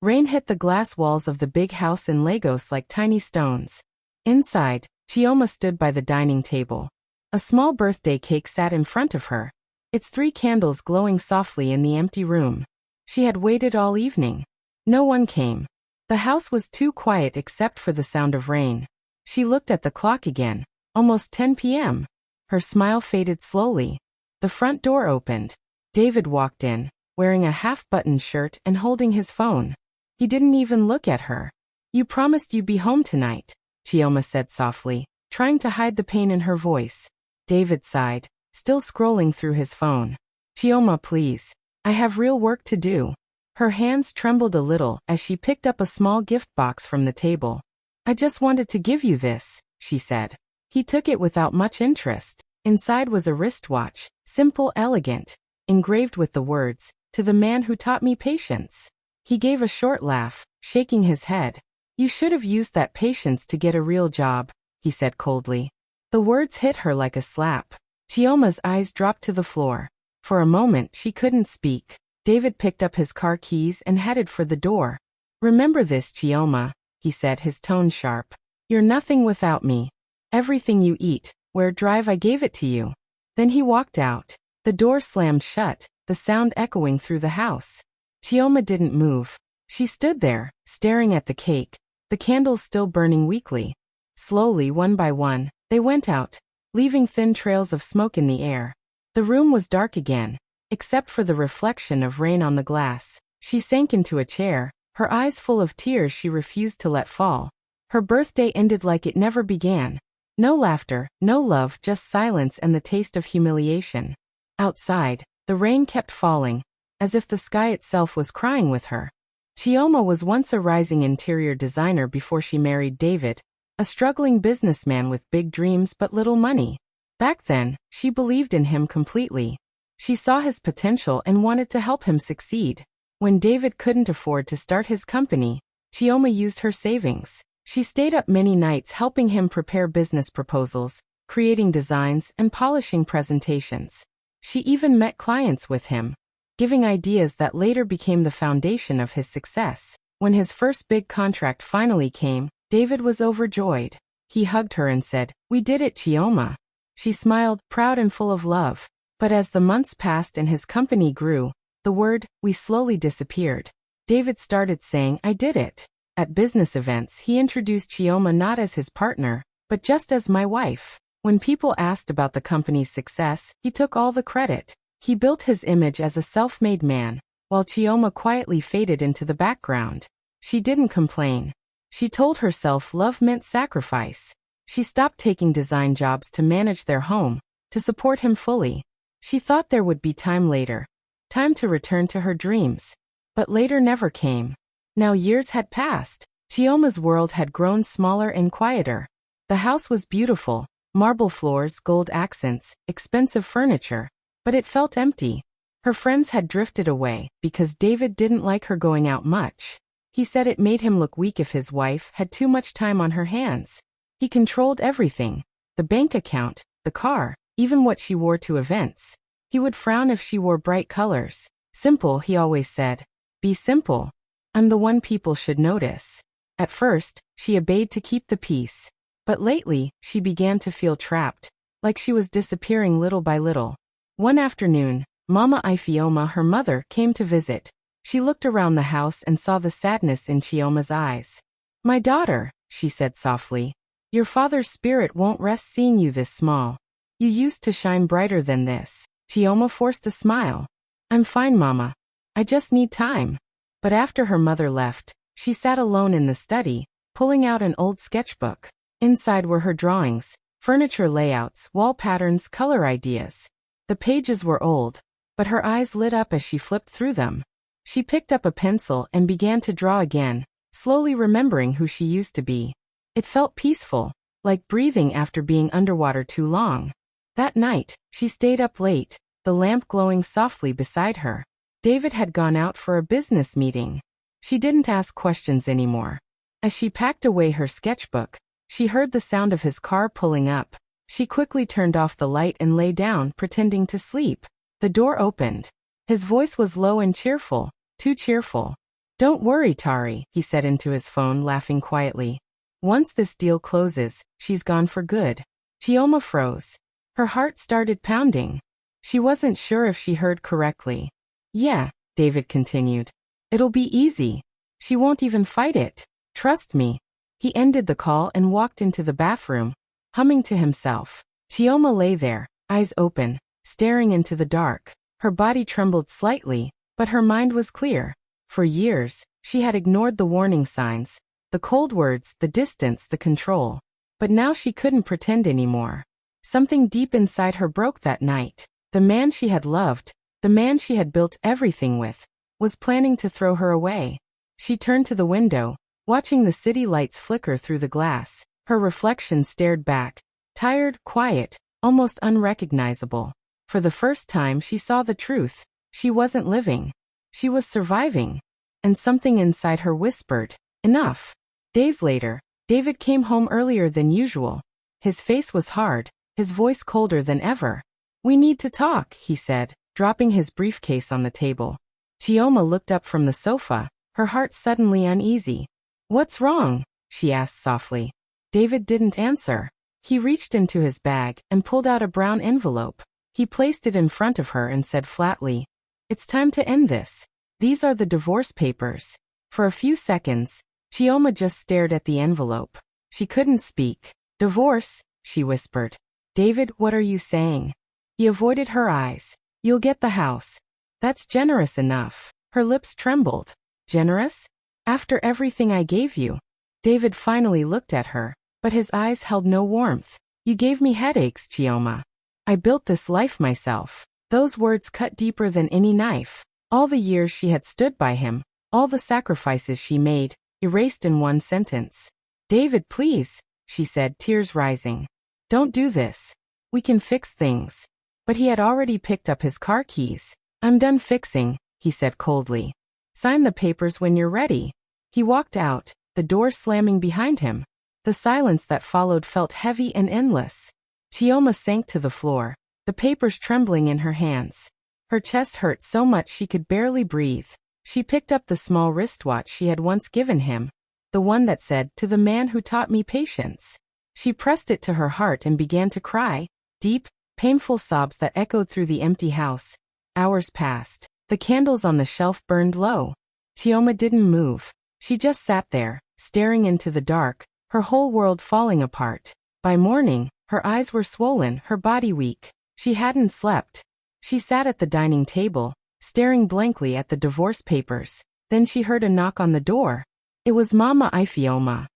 Rain hit the glass walls of the big house in Lagos like tiny stones. Inside, Chioma stood by the dining table. A small birthday cake sat in front of her, its 3 candles glowing softly in the empty room. She had waited all evening. No one came. The house was too quiet except for the sound of rain. She looked at the clock again. Almost 10 p.m. Her smile faded slowly. The front door opened. David walked in, wearing a half-buttoned shirt and holding his phone. He didn't even look at her. "You promised you'd be home tonight," Chioma said softly, trying to hide the pain in her voice. David sighed, still scrolling through his phone. "Chioma, please. I have real work to do." Her hands trembled a little as she picked up a small gift box from the table. "I just wanted to give you this," she said. He took it without much interest. Inside was a wristwatch, simple, elegant, engraved with the words, "To the man who taught me patience." He gave a short laugh, shaking his head. "You should have used that patience to get a real job," he said coldly. The words hit her like a slap. Chioma's eyes dropped to the floor. For a moment she couldn't speak. David picked up his car keys and headed for the door. "Remember this, Chioma," he said, his tone sharp. "You're nothing without me. Everything you eat, wear, drive, I gave it to you." Then he walked out. The door slammed shut, the sound echoing through the house. Chioma didn't move. She stood there, staring at the cake, the candles still burning weakly. Slowly, one by one, they went out, leaving thin trails of smoke in the air. The room was dark again, except for the reflection of rain on the glass. She sank into a chair, her eyes full of tears she refused to let fall. Her birthday ended like it never began. No laughter, no love, just silence and the taste of humiliation. Outside, the rain kept falling, as if the sky itself was crying with her. Chioma was once a rising interior designer before she married David, a struggling businessman with big dreams but little money. Back then, she believed in him completely. She saw his potential and wanted to help him succeed. When David couldn't afford to start his company, Chioma used her savings. She stayed up many nights helping him prepare business proposals, creating designs, and polishing presentations. She even met clients with him, giving ideas that later became the foundation of his success. When his first big contract finally came, David was overjoyed. He hugged her and said, "We did it, Chioma." She smiled, proud and full of love. But as the months passed and his company grew, the word, "we," slowly disappeared. David started saying, "I did it." At business events, he introduced Chioma not as his partner, but just as my wife. When people asked about the company's success, he took all the credit. He built his image as a self-made man, while Chioma quietly faded into the background. She didn't complain. She told herself love meant sacrifice. She stopped taking design jobs to manage their home, to support him fully. She thought there would be time later, time to return to her dreams. But later never came. Now years had passed. Chioma's world had grown smaller and quieter. The house was beautiful, marble floors, gold accents, expensive furniture. But it felt empty. Her friends had drifted away because David didn't like her going out much. He said it made him look weak if his wife had too much time on her hands. He controlled everything, the bank account, the car, even what she wore to events. He would frown if she wore bright colors. "Simple," he always said. "Be simple. I'm the one people should notice." At first, she obeyed to keep the peace. But lately, she began to feel trapped, like she was disappearing little by little. One afternoon, Mama Ifioma, her mother, came to visit. She looked around the house and saw the sadness in Chioma's eyes. "My daughter," she said softly, "your father's spirit won't rest seeing you this small. You used to shine brighter than this." Chioma forced a smile. "I'm fine, Mama. I just need time." But after her mother left, she sat alone in the study, pulling out an old sketchbook. Inside were her drawings, furniture layouts, wall patterns, color ideas. The pages were old, but her eyes lit up as she flipped through them. She picked up a pencil and began to draw again, slowly remembering who she used to be. It felt peaceful, like breathing after being underwater too long. That night, she stayed up late, the lamp glowing softly beside her. David had gone out for a business meeting. She didn't ask questions anymore. As she packed away her sketchbook, she heard the sound of his car pulling up. She quickly turned off the light and lay down, pretending to sleep. The door opened. His voice was low and cheerful, too cheerful. Don't worry, Tari, he said into his phone, laughing quietly. Once this deal closes, she's gone for good. Chioma froze. Her heart started pounding. She wasn't sure if she heard correctly. Yeah, David continued. It'll be easy. She won't even fight it. Trust me. He ended the call and walked into the bathroom, humming to himself. Chioma lay there, eyes open, staring into the dark. Her body trembled slightly, but her mind was clear. For years, she had ignored the warning signs, the cold words, the distance, the control. But now she couldn't pretend anymore. Something deep inside her broke that night. The man she had loved, the man she had built everything with, was planning to throw her away. She turned to the window, watching the city lights flicker through the glass. Her reflection stared back, tired, quiet, almost unrecognizable. For the first time she saw the truth. She wasn't living. She was surviving. And something inside her whispered, enough. Days later, David came home earlier than usual. His face was hard, his voice colder than ever. We need to talk, he said, dropping his briefcase on the table. Chioma looked up from the sofa, her heart suddenly uneasy. What's wrong? She asked softly. David didn't answer. He reached into his bag and pulled out a brown envelope. He placed it in front of her and said flatly, It's time to end this. These are the divorce papers. For a few seconds, Chioma just stared at the envelope. She couldn't speak. Divorce, she whispered. David, what are you saying? He avoided her eyes. You'll get the house. That's generous enough. Her lips trembled. Generous? After everything I gave you. David finally looked at her, but his eyes held no warmth. You gave me headaches, Chioma. I built this life myself. Those words cut deeper than any knife. All the years she had stood by him, all the sacrifices she made, erased in one sentence. David, please, she said, tears rising. Don't do this. We can fix things. But he had already picked up his car keys. I'm done fixing, he said coldly. Sign the papers when you're ready. He walked out, the door slamming behind him. The silence that followed felt heavy and endless. Chioma sank to the floor, the papers trembling in her hands. Her chest hurt so much she could barely breathe. She picked up the small wristwatch she had once given him, the one that said, "To the man who taught me patience." She pressed it to her heart and began to cry, deep, painful sobs that echoed through the empty house. Hours passed. The candles on the shelf burned low. Chioma didn't move. She just sat there, staring into the dark, her whole world falling apart. By morning, her eyes were swollen, her body weak. She hadn't slept. She sat at the dining table, staring blankly at the divorce papers. Then she heard a knock on the door. It was Mama Ifioma.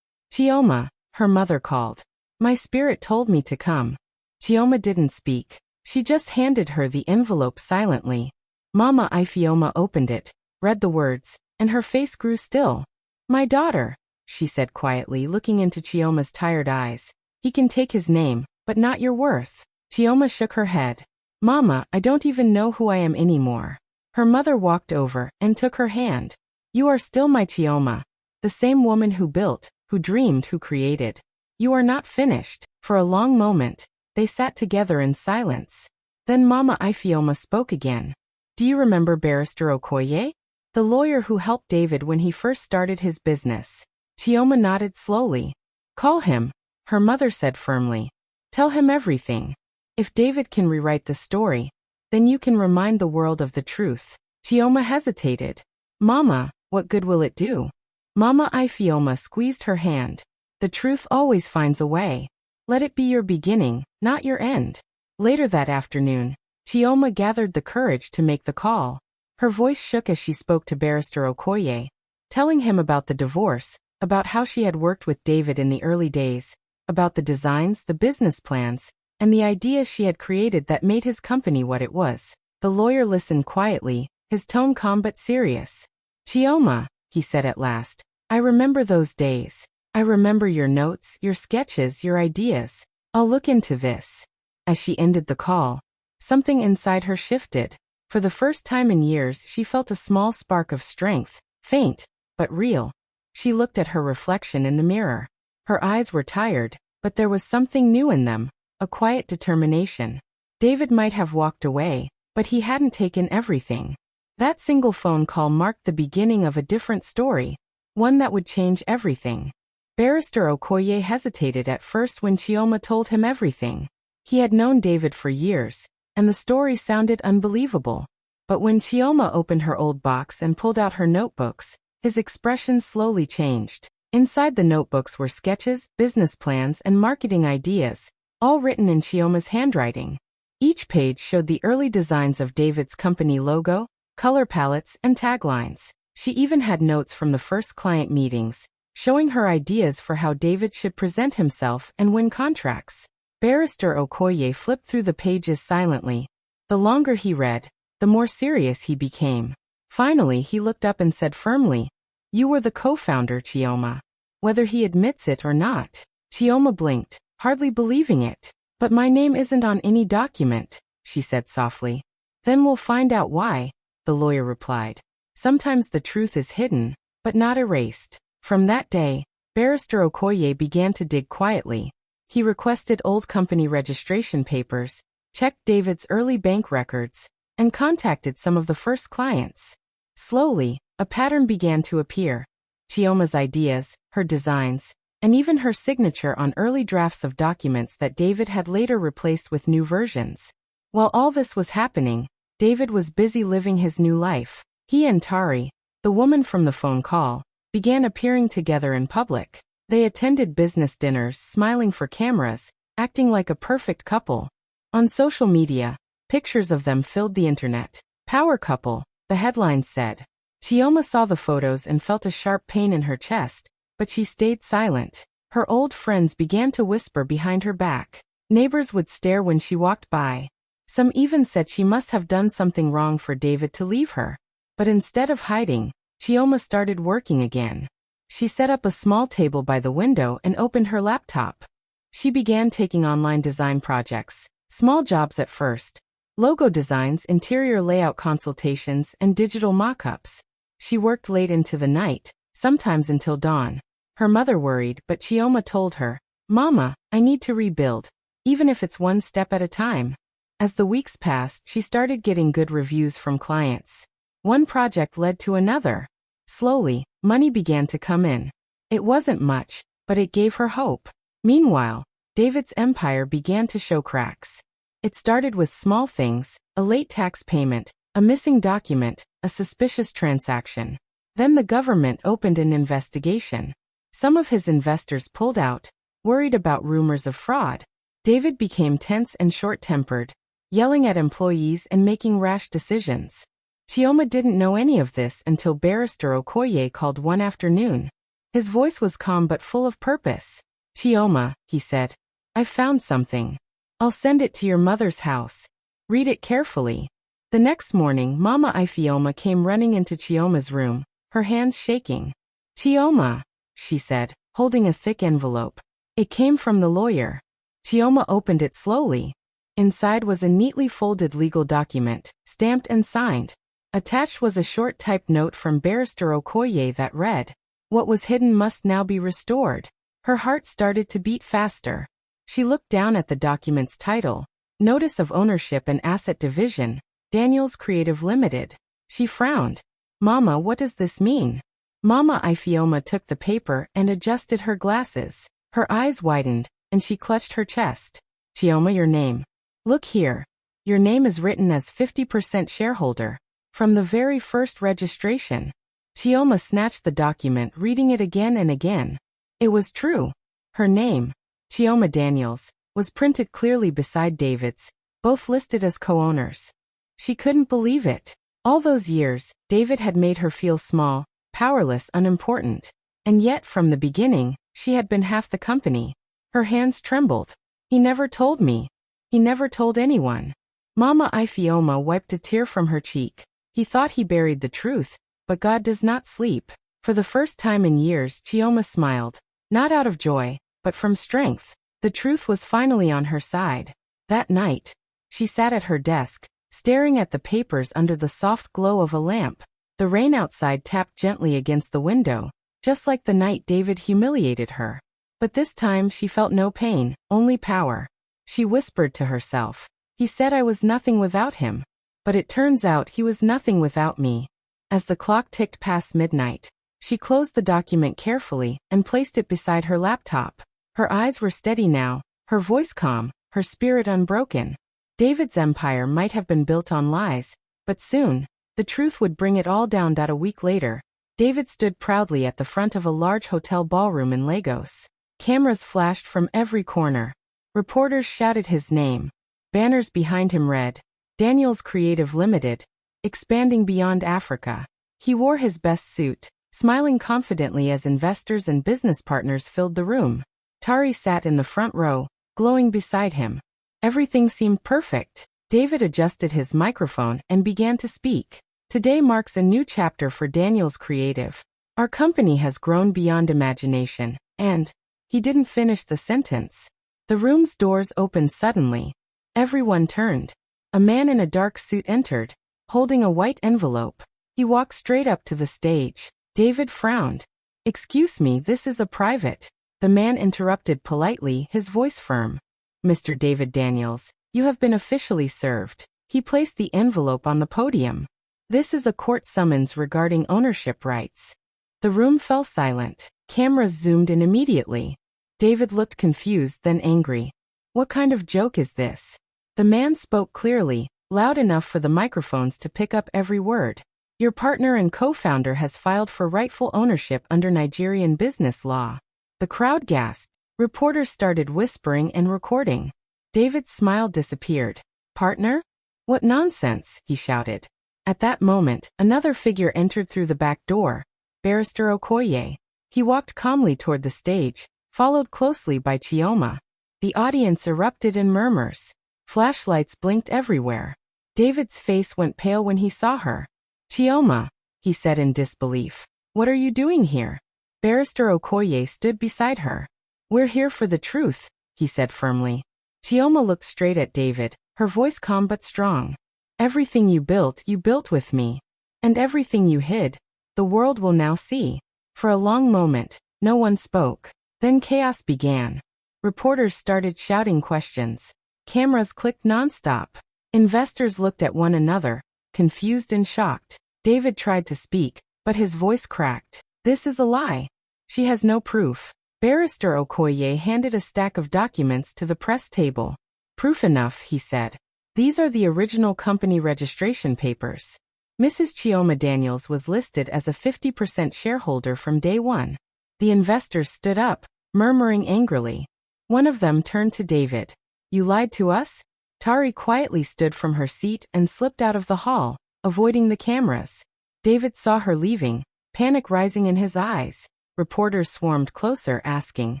Chioma, her mother called. My spirit told me to come. Chioma didn't speak. She just handed her the envelope silently. Mama Ifioma opened it, read the words, and her face grew still. My daughter, she said quietly, looking into Chioma's tired eyes. He can take his name, but not your worth. Chioma shook her head. Mama, I don't even know who I am anymore. Her mother walked over and took her hand. You are still my Chioma. The same woman who built, who dreamed, who created. You are not finished. For a long moment, they sat together in silence. Then Mama Ifioma spoke again. Do you remember Barrister Okoye? The lawyer who helped David when he first started his business. Chioma nodded slowly. Call him, her mother said firmly. Tell him everything. If David can rewrite the story, then you can remind the world of the truth. Chioma hesitated. Mama, what good will it do? Mama Ifioma squeezed her hand. The truth always finds a way. Let it be your beginning, not your end. Later that afternoon, Chioma gathered the courage to make the call. Her voice shook as she spoke to Barrister Okoye, telling him about the divorce, about how she had worked with David in the early days, about the designs, the business plans, and the ideas she had created that made his company what it was. The lawyer listened quietly, his tone calm but serious. Chioma, he said at last, I remember those days. I remember your notes, your sketches, your ideas. I'll look into this. As she ended the call, something inside her shifted. For the first time in years, she felt a small spark of strength, faint, but real. She looked at her reflection in the mirror. Her eyes were tired, but there was something new in them, a quiet determination. David might have walked away, but he hadn't taken everything. That single phone call marked the beginning of a different story, one that would change everything. Barrister Okoye hesitated at first when Chioma told him everything. He had known David for years, and the story sounded unbelievable. But when Chioma opened her old box and pulled out her notebooks, his expression slowly changed. Inside the notebooks were sketches, business plans, and marketing ideas, all written in Chioma's handwriting. Each page showed the early designs of David's company logo, color palettes, and taglines. She even had notes from the first client meetings, showing her ideas for how David should present himself and win contracts. Barrister Okoye flipped through the pages silently. The longer he read, the more serious he became. Finally, he looked up and said firmly, "You were the co-founder, Chioma. Whether he admits it or not." Chioma blinked, hardly believing it. "But my name isn't on any document," she said softly. "Then we'll find out why," the lawyer replied. "Sometimes the truth is hidden, but not erased." From that day, Barrister Okoye began to dig quietly. He requested old company registration papers, checked David's early bank records, and contacted some of the first clients. Slowly, a pattern began to appear. Chioma's ideas, her designs, and even her signature on early drafts of documents that David had later replaced with new versions. While all this was happening, David was busy living his new life. He and Tari, the woman from the phone call, began appearing together in public. They attended business dinners, smiling for cameras, acting like a perfect couple. On social media, pictures of them filled the internet. "Power couple," the headlines said. Chioma saw the photos and felt a sharp pain in her chest, but she stayed silent. Her old friends began to whisper behind her back. Neighbors would stare when she walked by. Some even said she must have done something wrong for David to leave her. But instead of hiding, Chioma started working again. She set up a small table by the window and opened her laptop. She began taking online design projects, small jobs at first. Logo designs, interior layout consultations, and digital mock-ups. She worked late into the night, sometimes until dawn. Her mother worried, but Chioma told her, "Mama, I need to rebuild, even if it's one step at a time." As the weeks passed, she started getting good reviews from clients. One project led to another. Slowly, money began to come in. It wasn't much, but it gave her hope. Meanwhile, David's empire began to show cracks. It started with small things, a late tax payment, a missing document, a suspicious transaction. Then the government opened an investigation. Some of his investors pulled out, worried about rumors of fraud. David became tense and short-tempered, yelling at employees and making rash decisions. Chioma didn't know any of this until Barrister Okoye called one afternoon. His voice was calm but full of purpose. "Chioma," he said, "I found something. I'll send it to your mother's house. Read it carefully." The next morning, Mama Ifioma came running into Chioma's room, her hands shaking. "Chioma," she said, holding a thick envelope. It came from the lawyer. Chioma opened it slowly. Inside was a neatly folded legal document, stamped and signed. Attached was a short typed note from Barrister Okoye that read, "What was hidden must now be restored." Her heart started to beat faster. She looked down at the document's title, Notice of Ownership and Asset Division, Daniels Creative Limited. She frowned. "Mama, what does this mean?" Mama Ifioma took the paper and adjusted her glasses. Her eyes widened, and she clutched her chest. "Chioma, your name. Look here. Your name is written as 50% shareholder. From the very first registration." Chioma snatched the document, reading it again and again. It was true. Her name, Chioma Daniels, was printed clearly beside David's, both listed as co-owners. She couldn't believe it. All those years, David had made her feel small, powerless, unimportant. And yet, from the beginning, she had been half the company. Her hands trembled. "He never told me. He never told anyone." Mama Ifioma wiped a tear from her cheek. "He thought he buried the truth, but God does not sleep." For the first time in years, Chioma smiled. Not out of joy, but from strength. The truth was finally on her side. That night, she sat at her desk, staring at the papers under the soft glow of a lamp. The rain outside tapped gently against the window, just like the night David humiliated her. But this time she felt no pain, only power. She whispered to herself, "He said I was nothing without him. But it turns out he was nothing without me. As the clock ticked past midnight, she closed the document carefully and placed it beside her laptop. Her eyes were steady now, her voice calm, her spirit unbroken. David's empire might have been built on lies, but soon, the truth would bring it all down. A week later, David stood proudly at the front of a large hotel ballroom in Lagos. Cameras flashed from every corner. Reporters shouted his name. Banners behind him read, Daniels Creative Limited, expanding beyond Africa. He wore his best suit, smiling confidently as investors and business partners filled the room. Tari sat in the front row, glowing beside him. Everything seemed perfect. David adjusted his microphone and began to speak. Today marks a new chapter for Daniels Creative. Our company has grown beyond imagination, and he didn't finish the sentence. The room's doors opened suddenly. Everyone turned. A man in a dark suit entered, holding a white envelope. He walked straight up to the stage. David frowned. Excuse me, this is a private. The man interrupted politely, his voice firm. Mr. David Daniels, you have been officially served. He placed the envelope on the podium. This is a court summons regarding ownership rights. The room fell silent. Cameras zoomed in immediately. David looked confused, then angry. What kind of joke is this? The man spoke clearly, loud enough for the microphones to pick up every word. Your partner and co-founder has filed for rightful ownership under Nigerian business law. The crowd gasped. Reporters started whispering and recording. David's smile disappeared. Partner? What nonsense, he shouted. At that moment, another figure entered through the back door. Barrister Okoye. He walked calmly toward the stage, followed closely by Chioma. The audience erupted in murmurs. Flashlights blinked everywhere. David's face went pale when he saw her. Chioma, he said in disbelief. What are you doing here? Barrister Okoye stood beside her. We're here for the truth, he said firmly. Chioma looked straight at David, her voice calm but strong. Everything you built with me. And everything you hid, the world will now see. For a long moment, no one spoke. Then chaos began. Reporters started shouting questions. Cameras clicked nonstop. Investors looked at one another, confused and shocked. David tried to speak, but his voice cracked. This is a lie. She has no proof. Barrister Okoye handed a stack of documents to the press table. Proof enough, he said. These are the original company registration papers. Mrs. Chioma Daniels was listed as a 50% shareholder from day one. The investors stood up, murmuring angrily. One of them turned to David. You lied to us? Tari quietly stood from her seat and slipped out of the hall, avoiding the cameras. David saw her leaving, panic rising in his eyes. Reporters swarmed closer, asking,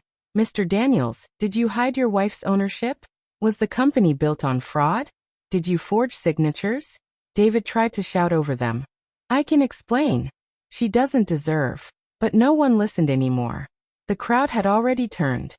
Mr. Daniels, did you hide your wife's ownership? Was the company built on fraud? Did you forge signatures? David tried to shout over them. I can explain. She doesn't deserve. But no one listened anymore. The crowd had already turned.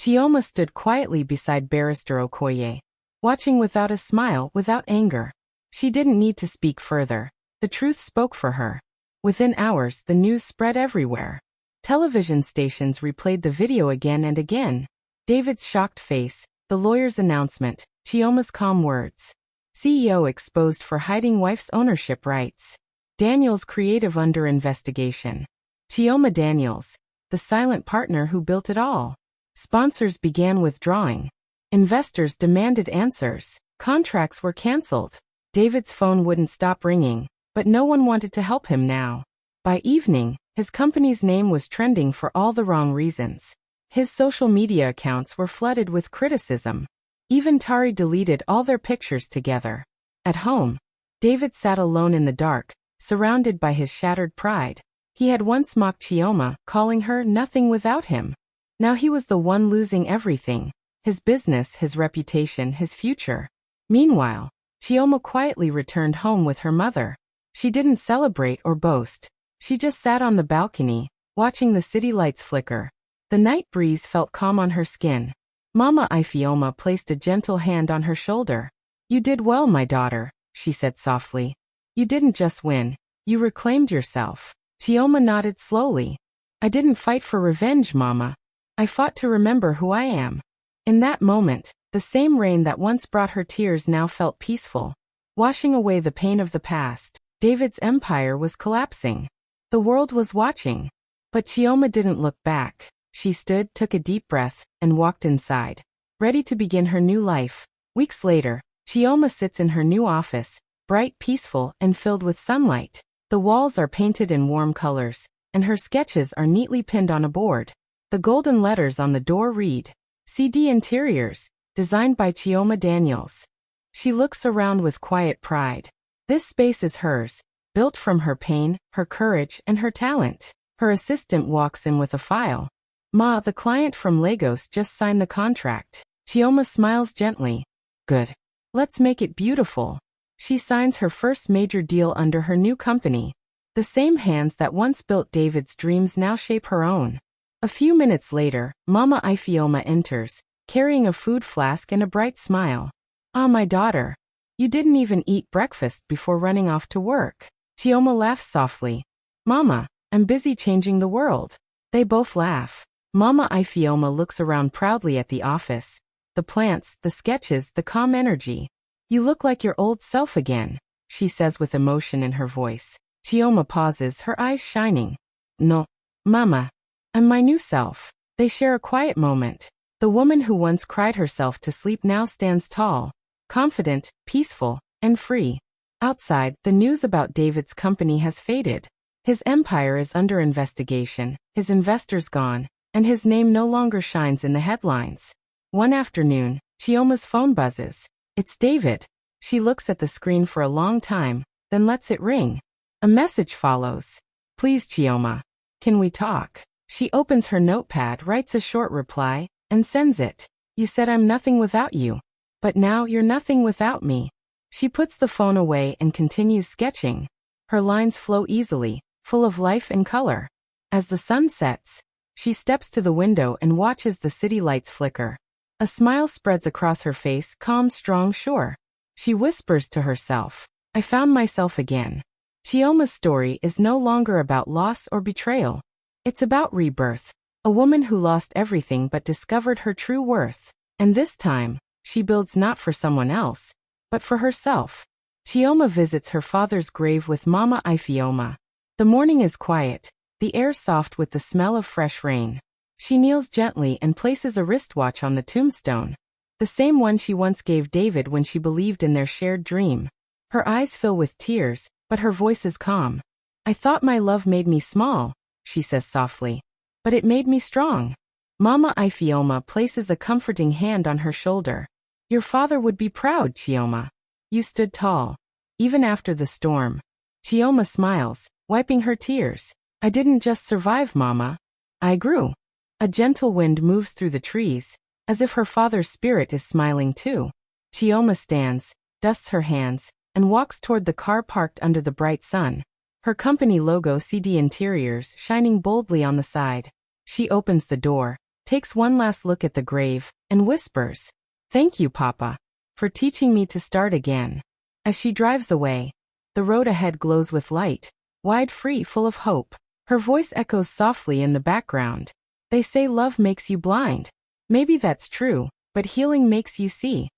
Chioma stood quietly beside Barrister Okoye, watching without a smile, without anger. She didn't need to speak further. The truth spoke for her. Within hours, the news spread everywhere. Television stations replayed the video again and again. David's shocked face, the lawyer's announcement, Chioma's calm words. CEO exposed for hiding wife's ownership rights. Daniels Creative under investigation. Chioma Daniels, the silent partner who built it all. Sponsors began withdrawing. Investors demanded answers. Contracts were canceled. David's phone wouldn't stop ringing, but no one wanted to help him now. By evening, his company's name was trending for all the wrong reasons. His social media accounts were flooded with criticism. Even Tari deleted all their pictures together. At home, David sat alone in the dark, surrounded by his shattered pride. He had once mocked Chioma, calling her nothing without him. Now he was the one losing everything. His business, his reputation, his future. Meanwhile, Chioma quietly returned home with her mother. She didn't celebrate or boast. She just sat on the balcony, watching the city lights flicker. The night breeze felt calm on her skin. Mama Ifioma placed a gentle hand on her shoulder. You did well, my daughter, she said softly. You didn't just win. You reclaimed yourself. Chioma nodded slowly. I didn't fight for revenge, Mama. I fought to remember who I am. In that moment, the same rain that once brought her tears now felt peaceful. washing away the pain of the past. David's empire was collapsing. The world was watching. But Chioma didn't look back. She stood, took a deep breath, and walked inside, ready to begin her new life. Weeks later, Chioma sits in her new office, bright, peaceful, and filled with sunlight. The walls are painted in warm colors, and her sketches are neatly pinned on a board. The golden letters on the door read, CD Interiors, designed by Chioma Daniels. She looks around with quiet pride. This space is hers, built from her pain, her courage, and her talent. Her assistant walks in with a file. Ma, the client from Lagos just signed the contract. Chioma smiles gently. Good. Let's make it beautiful. She signs her first major deal under her new company. The same hands that once built David's dreams now shape her own. A few minutes later, Mama Ifioma enters, carrying a food flask and a bright smile. Ah, my daughter. You didn't even eat breakfast before running off to work. Chioma laughs softly. Mama, I'm busy changing the world. They both laugh. Mama Ifioma looks around proudly at the office. The plants, the sketches, the calm energy. You look like your old self again, she says with emotion in her voice. Chioma pauses, her eyes shining. No, Mama. I'm my new self. They share a quiet moment. The woman who once cried herself to sleep now stands tall, confident, peaceful, and free. Outside, the news about David's company has faded. His empire is under investigation, his investors gone, and his name no longer shines in the headlines. One afternoon, Chioma's phone buzzes. It's David. She looks at the screen for a long time, then lets it ring. A message follows. Please, Chioma. Can we talk? She opens her notepad, writes a short reply, and sends it. You said I'm nothing without you. But now you're nothing without me. She puts the phone away and continues sketching. Her lines flow easily, full of life and color. As the sun sets, she steps to the window and watches the city lights flicker. A smile spreads across her face, calm, strong, sure. She whispers to herself, I found myself again. Chioma's story is no longer about loss or betrayal. It's about rebirth. A woman who lost everything but discovered her true worth. And this time, she builds not for someone else, but for herself. Chioma visits her father's grave with Mama Ifioma. The morning is quiet, the air soft with the smell of fresh rain. She kneels gently and places a wristwatch on the tombstone. The same one she once gave David when she believed in their shared dream. Her eyes fill with tears, but her voice is calm. I thought my love made me small, she says softly. But it made me strong. Mama Ifioma places a comforting hand on her shoulder. Your father would be proud, Chioma. You stood tall. Even after the storm. Chioma smiles, wiping her tears. I didn't just survive, Mama. I grew. A gentle wind moves through the trees, as if her father's spirit is smiling too. Chioma stands, dusts her hands, and walks toward the car parked under the bright sun. Her company logo CD Interiors shining boldly on the side. She opens the door, takes one last look at the grave, and whispers, Thank you, Papa, for teaching me to start again. As she drives away, the road ahead glows with light, wide, free, full of hope. Her voice echoes softly in the background. They say love makes you blind. Maybe that's true, but healing makes you see.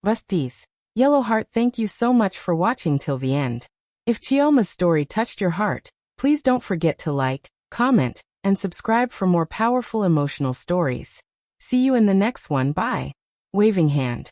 Rusties. Yellowheart, thank you so much for watching till the end. If Chioma's story touched your heart, please don't forget to like, comment, and subscribe for more powerful emotional stories. See you in the next one. Bye. Waving hand.